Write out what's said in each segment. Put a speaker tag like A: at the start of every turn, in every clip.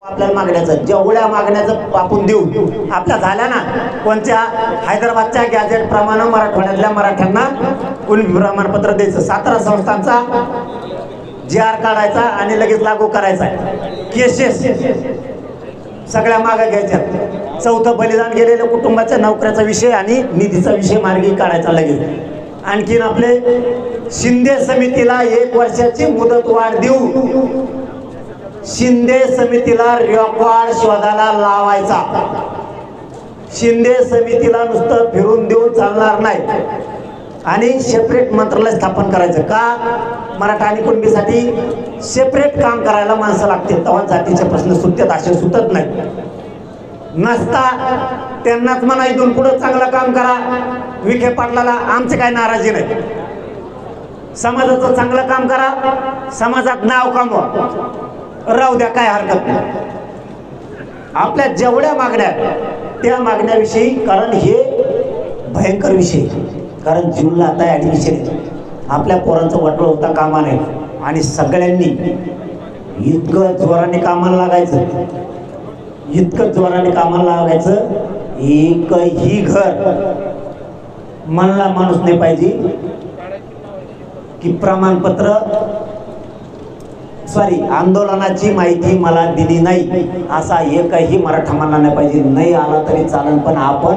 A: आपल्याला मागण्याचं जेवढ्या मागण्याचं आपण देऊ आपल्या झाल्या ना. कोणत्या हैदराबादच्या गॅजेट प्रमाणे मराठवाड्यातल्या मराठ्यांना कुणबी प्रमाणपत्र द्यायचं. 17 संस्थांचा GR काढायचा आणि लगेच लागू करायचा. केसेस सगळ्या मागे घ्यायच्या. 4थं बलिदान गेलेल्या कुटुंबाच्या नोकऱ्याचा विषय आणि निधीचा विषय मार्गी काढायचा लगेच. आणखीन आपले शिंदे समितीला 1 वर्षाची मुदत वाढ देऊ. शिंदे समितीला रेकॉर्ड शोधायला लावायचा. शिंदे समितीला नुसतं फिरून देऊन चालणार नाही आणि सेपरेट मंत्रालय स्थापन करायचं. का? मराठा आणि कुणबीसाठी सेपरेट काम करायला माणसं लागतील. तेव्हा जातीचे प्रश्न सुटतात, असे सुटत नाही. नसता त्यांनाच म्हणा इथून पुढे चांगलं काम करा. विखे पाटलाला आमची काय नाराजी नाही. समाजाचं चांगलं काम करा, समाजात नाव कमवा, राहू द्या, काय हरकत नाही. आपल्या जेवढ्या मागण्या त्या मागण्याविषयी, कारण हे भयंकर विषय, कारण जूनला आता ॲडमिशन आपल्या पोरांचं वाटलं होता कामा नाही. आणि सगळ्यांनी इतकं जोराने कामाला लागायचं, इतकं जोराने कामाला लागायचं. एकही घर म्हणला माणूस नाही पाहिजे की प्रमाणपत्र आंदोलनाची माहिती मला दिली नाही असा एकही मराठा म्हणला नाही पाहिजे. नाही आला तरी चालेल, पण आपण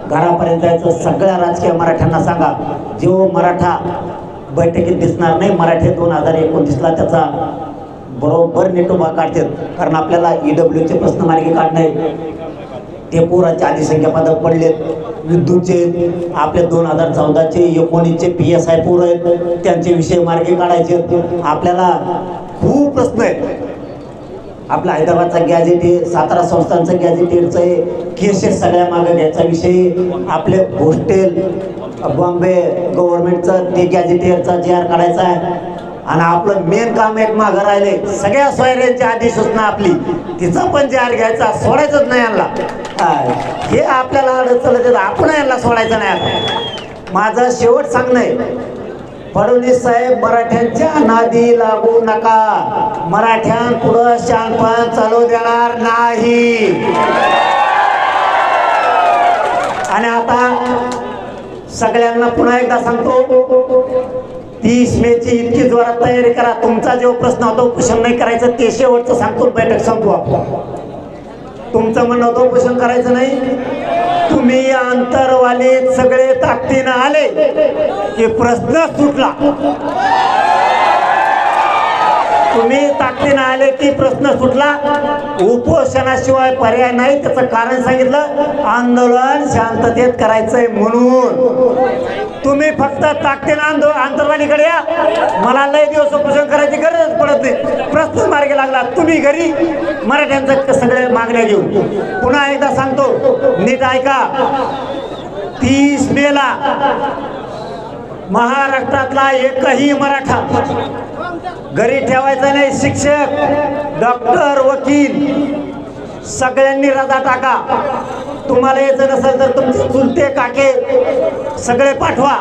A: घरापर्यंत जायचं. सगळ्या राजकीय मराठ्यांना सांगा, जो मराठा बैठकीत दिसणार नाही, मराठे 2029ला त्याचा बरोबर नेटोबा काढतात. कारण आपल्याला EWचे प्रश्न मार्गी काढणे, ते पोरांचे अधिसंख्या पदक पडलेत, विद्युतचे आपले 2014चे 19चे PSI पोर आहेत, त्यांचे विषय मार्गी काढायचे. आपल्याला खूप प्रश्न आहेत. आपला हैदराबादचा गॅजेट, 17 संस्थांचं गॅजेटेडचं आहे, केसेस सगळ्या मागे घ्यायचा विषय. आपले हॉस्टेल बॉम्बे गव्हर्नमेंटचं ते गॅजेटेडचा GR काढायचा आहे. आणि आपलं मेन काम एक मागं राहिले, सगळ्या सोयऱ्यांची अधिसूचना आपली, तिचा पण GR घ्यायचा, सोडायचंच नाही यांना. हे आपल्याला अडचण, आपण यांना सोडायचं नाही. माझं शेवट सांगणं आहे, फडणवीस साहेब मराठ्यांच्या नादी लागू नका. मराठ्यांपुढं शानपण चालू देणार नाही. आणि आता सगळ्यांना पुन्हा एकदा सांगतो, 30 मेची इतकी जोरात तयारी करा. तुमचा जो प्रश्न होता उपोषण नाही करायचं, ते शेवटचं सांगतो, बैठक सांगतो आपण. तुमचं म्हणणं होतं उपोषण करायचं नाही, तुम्ही अंतरवाले सगळे ताकदीनं आले की प्रश्न सुटला. तुम्ही ताकदीनं आले की प्रश्न सुटला. उपोषणाशिवाय पर्याय नाही. त्याचं कारण सांगितलं, आंदोलन शांततेत करायचंय म्हणून. तुम्ही फक्त ताकदीनं आंतरवालीकडे या. मला लय दिवस उपोषण करायची गरज पडत नाही, प्रश्न मार्गी लागला. तुम्ही घरी मराठ्यांचं सगळे मागण्या घेऊन. पुन्हा एकदा सांगतो, नीट ऐका, 30 मेला महाराष्ट्रातला एकही मराठा घरी ठेवायचा नाही. शिक्षक, डॉक्टर, वकील सगळ्यांनी रजा टाका. तुम्हाला यायचं नसेल तर तुमचे चुलते काके सगळे पाठवा.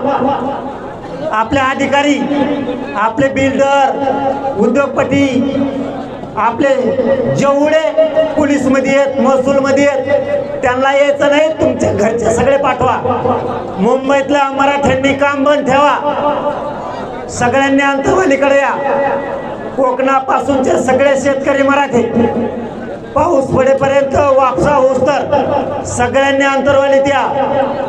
A: आपले अधिकारी, आपले बिल्डर, उद्योगपती, आपले जेवढे पोलीसमध्ये आहेत, महसूलमध्ये आहेत, त्यांना यायचं नाही. तुमचे घरचे सगळे पाठवा. मुंबईतल्या मराठ्यांनी काम बंद ठेवा. सगळ्यांनी अंतरवालीकडे या. कोकणापासूनचे सगळे शेतकरी मराठी पाऊस पडेपर्यंत वापसा होस तर सगळ्यांनी अंतरवालीत या.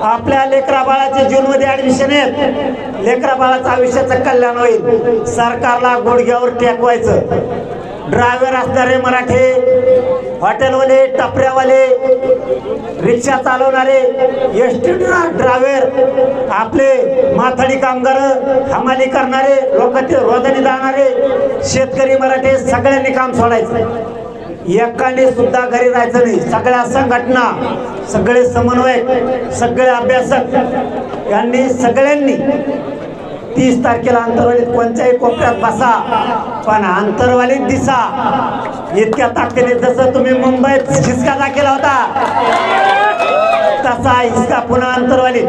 A: आपल्या लेकरा बाळाचे जूनमध्ये ऍडमिशन आहेत. लेकरा बाळाचं आयुष्याचं कल्याण होईल. सरकारला गुडघ्यावर टेकवायचं. ड्रायव्हर असणारे मराठे, हॉटेलवाले, टपऱ्यावाले, रिक्षा चालवणारे, एसटी ड्रायव्हर, आपले माथाडी कामगार, हमाली करणारे, लोकांचे रोजनी जाणारे शेतकरी मराठे सगळ्यांनी काम सोडायचं. एकाने सुद्धा घरी राहायचं नाही. सगळ्या संघटना, सगळे समन्वयक, सगळे अभ्यासक यांनी सगळ्यांनी 30 तारखेला अंतरवालीत कोणत्याही कोपऱ्यात बसा, पण अंतरवालीत दिसा. इतक्या ताकदीने जसं तुम्ही मुंबईत हिसका दाखला होता, तसा हिसका पुन्हा अंतरवालीत.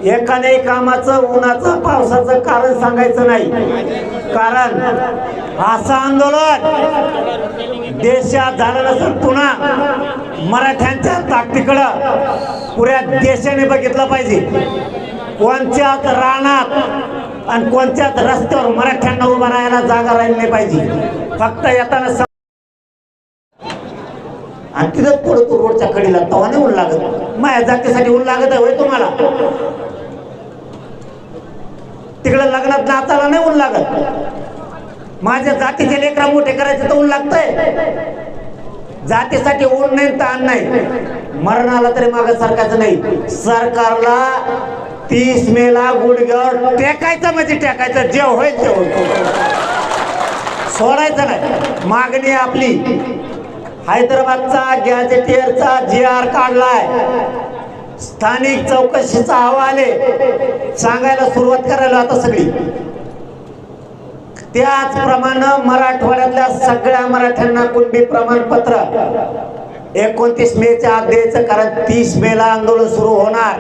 A: एकाने कामाचं, उन्हाचं, पावसाचं कारण सांगायचं नाही. कारण असं आंदोलन देशात झालं नसेल पुन्हा मराठ्यांच्या ताकदीकडं पुऱ्या देशाने बघितलं पाहिजे. कोणत्याच रानात आणि कोणत्याच रस्त्यावर मराठ्यांना उभा राहायला जागा राहिली नाही पाहिजे. फक्त येताना आणि तिथं पडतो रोडच्या कडीला, तवा नाही ऊन लागत. माझ्या जातीसाठी ऊन लागत आहे तुम्हाला? तिकडे लग्नात नाचायला नाही ऊन लागत. माझ्या जातीचे लेकरा मोठे करायचे तर ऊन लागतंय. जातीसाठी ऊन नाही ताण नाही. मरणाला तरी माग सरकायचं नाही. सरकारला 30 मेला गुडघ्यावर टेकायचं म्हणजे टेकायचं. जे होईल ते होईल, सोडायचं नाही. मागणी आपली हैदराबादचा गॅजेटियरचा GR काढलाय. स्थानिक चौकशीचा अहवाल आहे. सांगायला सुरुवात करायला आता सगळी. त्याचप्रमाणे मराठवाड्यातल्या सगळ्या मराठ्यांना कुणबी प्रमाणपत्र 29 मेच्या आत द्यायचं. कारण 30 मेला आंदोलन सुरू होणार.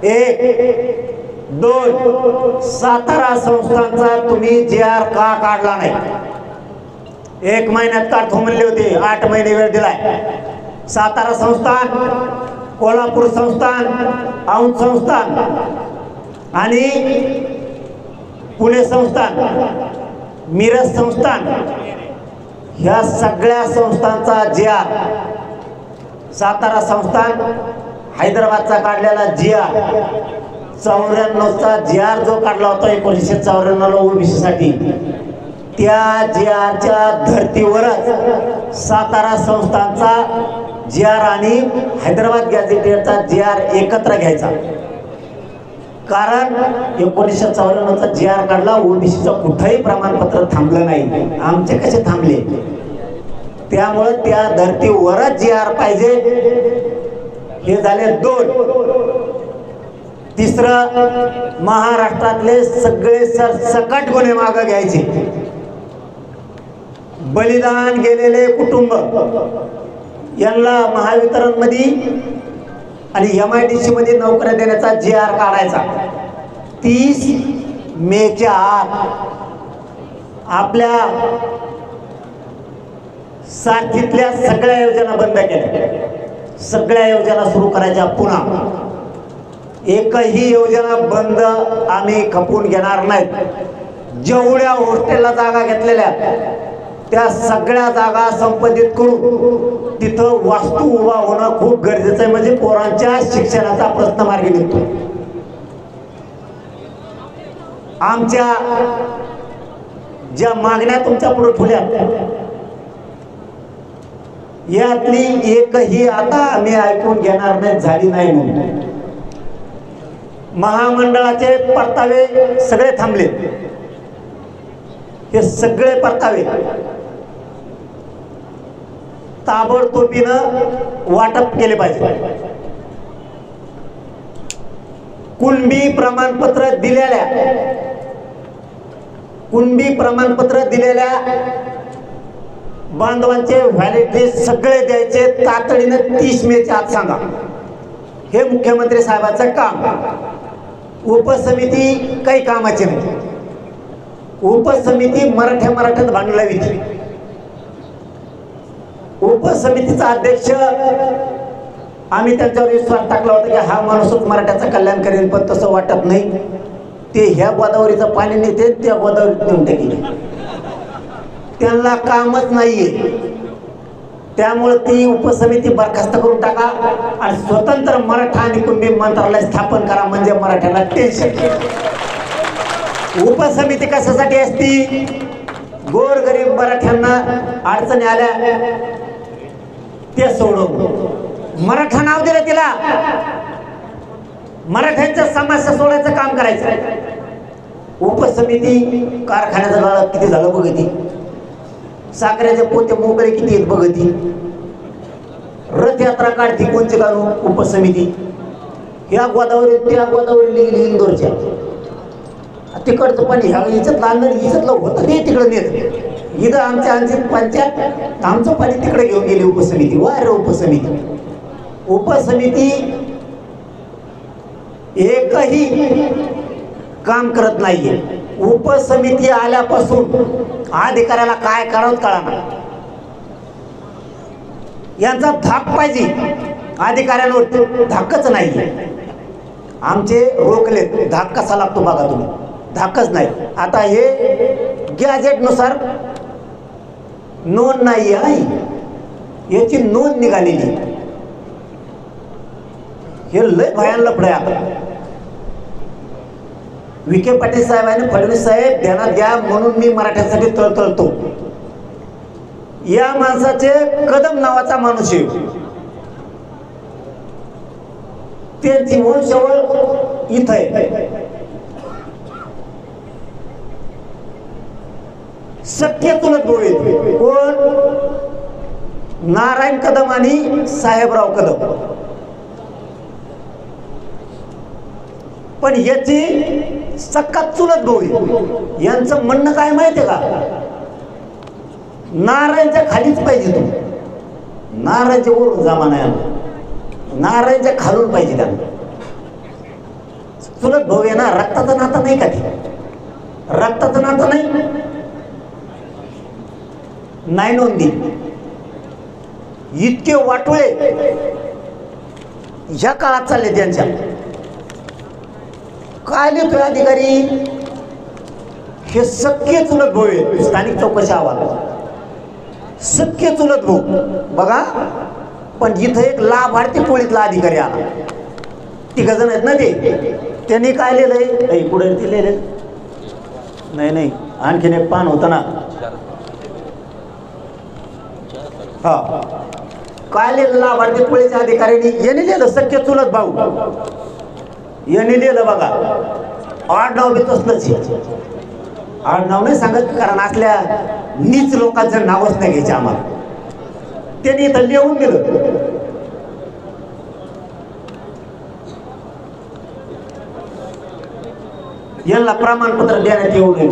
A: 1, 2 सातारा संस्थांचा तुम्ही GR का काढला नाही? 1 महिन्यात काढतो म्हणले होते, 8 महिने वेळ दिलाय. सातारा संस्थान, कोल्हापूर संस्थान, औंध संस्थान आणि पुणे संस्थान, मिरज संस्थान, ह्या सगळ्या संस्थांचा GR, सातारा संस्थान हैदराबादचा काढलेला GR, 94चा GR जो काढला होता 1994 ओबीसी साठी, त्या GRच्या धर्तीवरच सातारा संस्थांचा GR आणि हैदराबाद गॅजेटियरचा GR एकत्र घ्यायचा. कारण 1994चा GR काढला, ओबीसीचं कुठंही प्रमाणपत्र थांबलं नाही. आमचे कसे थांबले? त्यामुळे त्या धर्तीवरच GR पाहिजे. हे झाले 2. तिसरं, महाराष्ट्रातले सगळे सरसकट गुन्हे मागे घ्यायचे. बलिदान गेलेले कुटुंब यांना महावितरण मध्ये आणि MIDC मध्ये नोकऱ्या देण्याचा GR काढायचा. 30 मेच्या आत आपल्या साथीतल्या सगळ्या योजना बंद केल्या. सगळ्या योजना सुरू करायच्या पुन्हा. एकही योजना बंद आम्ही खपून घेणार नाहीत. जेवढ्या हॉस्टेलला जागा घेतलेल्या त्या सगळ्या जागा संपादित करून तिथं वास्तू उभा होणं खूप गरजेचं आहे. म्हणजे पोरांच्या शिक्षणाचा प्रश्न मार्गी निघतो. आमच्या ज्या मागण्या तुमच्या पुढे ठेवल्या यातली एकही आता आम्ही ऐकून घेणार नाही, झाली नाही म्हणून. महामंडळाचे परतावे सगळे थांबले. हे सगळे परतावे ताबडतोबीनं वाटप केले पाहिजे. कुणबी प्रमाणपत्र दिलेल्या बांधवांचे व्हॅलिडिटी सगळे द्यायचे तातडीनं 30 मेच्या आत सांगा. हे मुख्यमंत्री साहेबांचं काम. उपसमिती काही कामाची नाही. उपसमिती मराठ्यात भांडण लावी. उपसमितीचा अध्यक्ष आम्ही त्यांच्यावर विश्वास टाकला होता की हा माणूसच मराठ्याचं कल्याण करेल, पण तसं वाटत नाही. ते ह्या गोदावरीचं पाणी नेते, त्या गोदावरीत नेऊन टाकले. त्यांना कामच नाहीये. त्यामुळे ती उपसमिती बरखास्त करून टाका आणि स्वतंत्र मराठा आणि कुणबी मंत्रालय स्थापन करा. म्हणजे मराठ्याला टेन्शन. उपसमिती कशासाठी असती? गोरगरीब मराठ्यांना अडचणी आल्या ते सोडवून. मराठा नाव दिलं तिला. मराठ्यांच्या समस्या सोडायचं काम करायचं. उपसमिती कारखान्याचं गाळं किती झालं बघती. साखरेचे पोते मोकळे किती आहेत बघती. रथयात्रा काढती कोणची काढू उपसमिती. ह्या गोदावरी त्या गोदावरी गेली इंदोरच्या. तिकडचं पाणी ह्या हिच्यातलं आणलं, हिच्यातलं होतं ते तिकडं नेत. इथं आमच्या पंचायत आमचं पाणी तिकडे घेऊन गेली उपसमिती. वार उपसमिती. उपसमिती एकही काम करत नाहीये. उपसमिती आल्यापासून अधिकाऱ्याला काय करावं कळणार. यांचा धाक पाहिजे अधिकाऱ्यांवर, धाकच नाही. आमचे रोखलेत, धाक कसा लागतो बघा तुम्ही, धाकच नाही. आता हे गॅजेटनुसार नोंद नाही आहे, याची नोंद निघालेली. हे लय भयान लफडं आहे. आता विखे पाटील साहेब आणि फडणवीस साहेब ध्यानात घ्या, म्हणून मी मराठ्यांसाठी तळतळतो. या माणसाचे कदम नावाचा माणूस आहे, त्यांची वंशावळ इथं आहे. सख्य चुलत भाऊ आहेत. कोण? नारायण कदम आणि साहेबराव कदम. पण याची सक्का चुलत भाऊ आहे. यांचं म्हणणं काय माहितीये का, नारायणच्या खालीच पाहिजे तू, नारायणच्या वरून जमाना आहे, नारायणच्या खालून पाहिजे त्यांना. चुलत भाऊ आहे ना, रक्ताचं नातं नाही का ते, रक्ताचं नातं नाही नोंदी. इतके वाटोळे ह्या काळात चालले त्यांच्या. काय लिहितोय अधिकारी, हे सख्खे चुलत भाऊ आहे. स्थानिक चौकशी अहवाल, सख्खे चुलत भाऊ बघा. पण इथं एक लाभार्थी पोळीतला अधिकारी आला, 3 जण आहेत ना ते. त्यांनी काय लिहिलंय, पुढे ते लिहिलंय, नाही आणखीन एक पान होतं ना, हा काय लिहिलं लाभार्थी पोळीच्या अधिकाऱ्यांनी, यांनी लिहिलं सख्खे चुलत भाऊ, यांनी लिहिलं बघा. आडनाव बी तसलंच, आडनाव नाही सांगत, कारण असल्या नीच लोकांचं नावच नाही घ्यायचे आम्हाला. त्यांनी इथं लिहून दिलं. यांना प्रमाणपत्र देण्यात येऊ नये,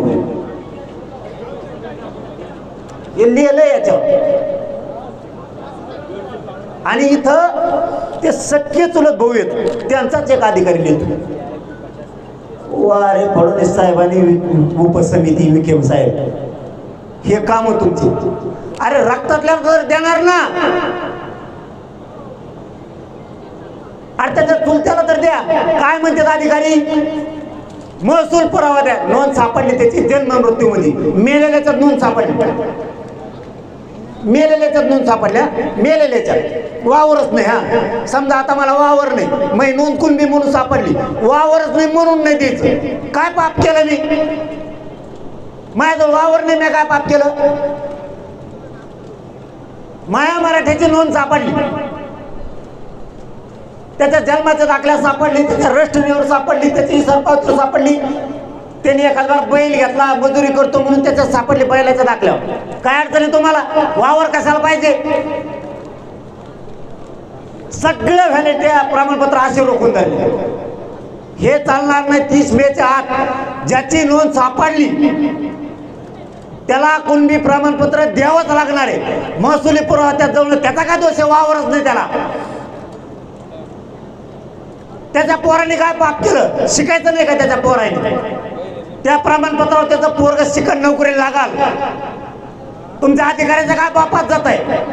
A: हे लिहिलंय याच्यावर. आणि इथं ते सख्खे चुलत भाऊ आहेत, त्यांचाच एक अधिकारी लिहितो. वारे फडणवीस साहेबांनी, उपसमिती विखे साहेब, हे काम तुमचे. अरे रक्तातल्या तर देणार ना, अरे त्याच्या चुलत्याला तर द्या. काय म्हणतात अधिकारी, महसूल पुरावा द्या. नोंद सापडली त्याची जन्म मृत्यूमध्ये, मेलेल्याच्यात नोंद सापडली, मेलेल्याच्यात नोंद सापडल्या, मेलेल्याच्यात वावरच नाही. हा समजा आता मला वावर नाही, मै नोंद कुणबी म्हणून सापडली, वावरच नाही म्हणून नाही द्यायचं. काय पाप केलं मी, माझ्याजवळ वावर नाही, मी काय पाप केलं. माया मराठ्याची नोंद सापडली, त्याच्या जन्माच्या दाखल्या सापडली, त्याच्या रजिस्ट्रीवर सापडली, त्याची सरपावती सापडली. त्यांनी एखादा बैल घेतला, मजुरी करतो म्हणून त्याच्यात सापडली बैलाच्या दाखल्यावर. काय अडचण आहे तुम्हाला, वावर कशाला पाहिजे. सगळं व्हॅलिडिटी प्रमाणपत्र असे रोखून धरले. हे चालणार नाही. 30 मेच्या आत ज्याची नोंद सापडली त्याला कुणबी प्रमाणपत्र द्यावंच लागणार आहे. महसुली पुरावा त्यात जाऊन, त्याचा काय दोष आहे, वावरच नाही त्याला. त्याच्या पोराने काय पाप केलं, शिकायचं नाही का त्याच्या पोराने, त्या प्रमाणपत्रावर त्याचं पोरग शिकत नोकरी लागाल. तुमच्या अधिकाऱ्याच्या काय बापात जात आहे,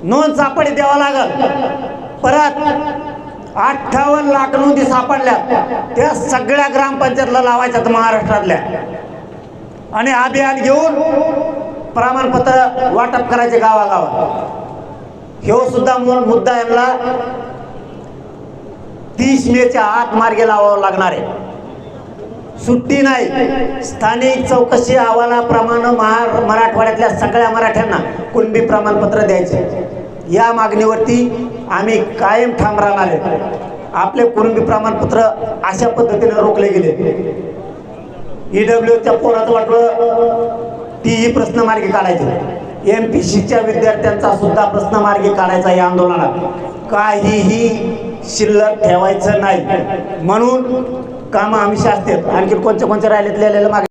A: नोंद सापडी द्यावा लागल. परत 58 लाख नोंदी सापडल्या, त्या सगळ्या ग्रामपंचायतला लावायच्यात महाराष्ट्रातल्या. आणि अभियान घेऊन प्रमाणपत्र वाटप करायचे गावागावात. हे सुद्धा मुद्दा यांना 30 मेच्या आत मार्गे लावावं लागणार आहे, सुट्टी नाही. स्थानिक चौकशी अहवालाप्रमाणे मराठवाड्यातल्या सगळ्या मराठ्यांना कुणबी प्रमाणपत्र द्यायचे. या मागणीवरती आम्ही कायम ठाम राहणार आहे. आपले कुणबी प्रमाणपत्र अशा पद्धतीने रोखले गेले. ईडब्ल्यूच्या पोराचं वाटलं तीही प्रश्न मार्गी काढायचे. MPCच्या विद्यार्थ्यांचा सुद्धा प्रश्न मार्गी काढायचा. या आंदोलनात काहीही शिल्लक ठेवायचं नाही. म्हणून काम आम्ही शास्त्रेत आणखी कोणत्या राहिलेत लिहिलेलं मागे